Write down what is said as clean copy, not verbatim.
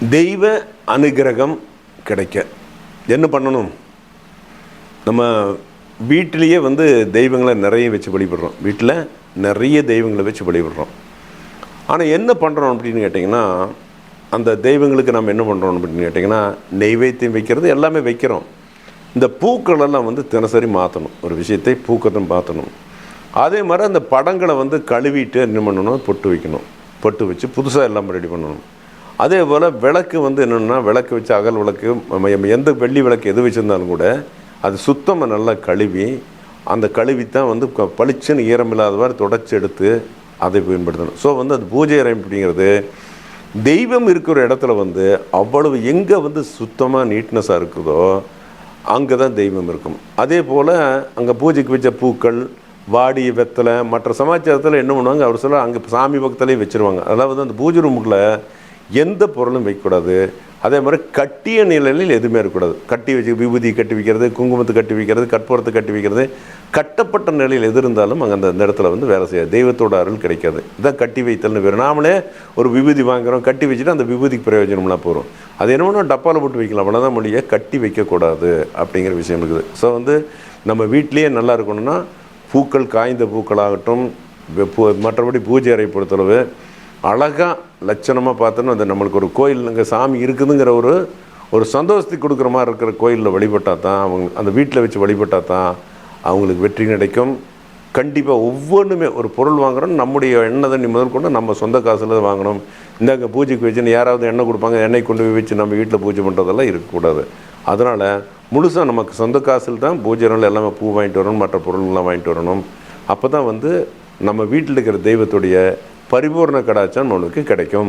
தெய்வ அனுகிரகம் கிடைக்க என்ன பண்ணணும்? நம்ம வீட்டிலேயே தெய்வங்களை நிறைய வச்சு வழிபடுறோம். வீட்டில் நிறைய தெய்வங்களை வச்சு வழிபடுறோம். ஆனால் என்ன பண்ணுறோம் அப்படின்னு கேட்டிங்கன்னா, அந்த தெய்வங்களுக்கு நம்ம என்ன பண்ணுறோம் அப்படின்னு கேட்டிங்கன்னா, நெய்வேத்தியம் வைக்கிறது எல்லாமே வைக்கிறோம். இந்த பூக்களெல்லாம் தினசரி மாற்றணும். ஒரு விஷயத்தை பூக்கத்தை மாற்றணும். அதே மாதிரி அந்த படங்களை கழுவிட்டு என்ன பண்ணணும், பொட்டு வைக்கணும். பொட்டு வச்சு புதுசாக எல்லாம் ரெடி பண்ணணும். அதே போல் விளக்கு என்னென்னா, விளக்கு வச்சு அகல் விளக்கு எந்த வெள்ளி விளக்கு எது வச்சுருந்தாலும் கூட அது சுத்தமாக நல்லா கழுவி, அந்த கழுவித்தான் பளிச்சுன்னு ஈரமில்லாதவாறு தொடச்சி எடுத்து அதை பயன்படுத்தணும். ஸோ அது பூஜை அறை அப்படிங்கிறது தெய்வம் இருக்கிற இடத்துல அவ்வளவு எங்கே சுத்தமாக நீட்னஸாக இருக்குதோ அங்கே தான் தெய்வம் இருக்கும். அதே போல் அங்கே பூஜைக்கு வச்ச பூக்கள், வாடிய வெத்தலை, மற்ற சமாச்சாரத்தில் என்ன பண்ணுவாங்க, அவர் சொல்ல அங்கே சாமி பக்கத்துலேயே வச்சுருவாங்க. அதாவது அந்த பூஜை ரூமுக்குள்ளே எந்த பொருளும் வைக்கக்கூடாது. அதே மாதிரி கட்டிய நிலையில் எதுவுமே இருக்கக்கூடாது. கட்டி வச்சு விபூதி கட்டி வைக்கிறது, குங்குமத்தை கட்டி வைக்கிறது, கற்பூரத்தை கட்டி வைக்கிறது, கட்டப்பட்ட நிலையில் எது இருந்தாலும் அங்கே அந்த இடத்துல வேலை செய்யாது. தெய்வத்தோட அருள் கிடைக்காது. இதான் கட்டி வைத்தல்னு வேறு. நாமளே ஒரு விபூதி வாங்குகிறோம், கட்டி வச்சுட்டு அந்த விபூதிக்கு பிரயோஜனம்லாம் போகிறோம். அது என்னமோ டப்பாவில் போட்டு வைக்கலாம், அவ்வளோதான் மொழியை கட்டி வைக்கக்கூடாது அப்படிங்கிற விஷயம் இருக்குது. ஸோ நம்ம வீட்லேயே நல்லா இருக்கணும்னா பூக்கள், காய்ந்த பூக்களாகட்டும், மற்றபடி பூஜை அறை பொறுத்தளவு அழகாக லட்சணமாக பார்த்தோன்னா அது நம்மளுக்கு ஒரு கோயில் இங்கே சாமி இருக்குதுங்கிற ஒரு சந்தோஷத்துக்கு கொடுக்குற மாதிரி இருக்கிற கோயிலில் வழிபட்டால் தான் அவங்க அந்த வீட்டில் வச்சு வழிபட்டால் தான் அவங்களுக்கு வெற்றி கிடைக்கும். கண்டிப்பாக ஒவ்வொன்றுமே ஒரு பொருள் வாங்குகிறோம், நம்முடைய எண்ணெய் தண்ணி முதல் கொண்டு நம்ம சொந்த காசில் தான் வாங்கணும். இந்தாங்க பூஜைக்கு வச்சுன்னு யாராவது எண்ணெய் கொடுப்பாங்க, எண்ணெய் கொண்டு போய் வச்சு நம்ம வீட்டில் பூஜை பண்ணுறதெல்லாம் இருக்கக்கூடாது. அதனால் முழுசாக நமக்கு சொந்த காசில் தான் பூஜை நாள் எல்லாமே பூ வாங்கிட்டு வரணும், மற்ற பொருள்கள்லாம் வாங்கிட்டு வரணும். அப்போ தான் நம்ம வீட்டில் இருக்கிற தெய்வத்துடைய பரிபூர்ண கடாட்சம் நம்மளுக்கு கிடைக்கும்.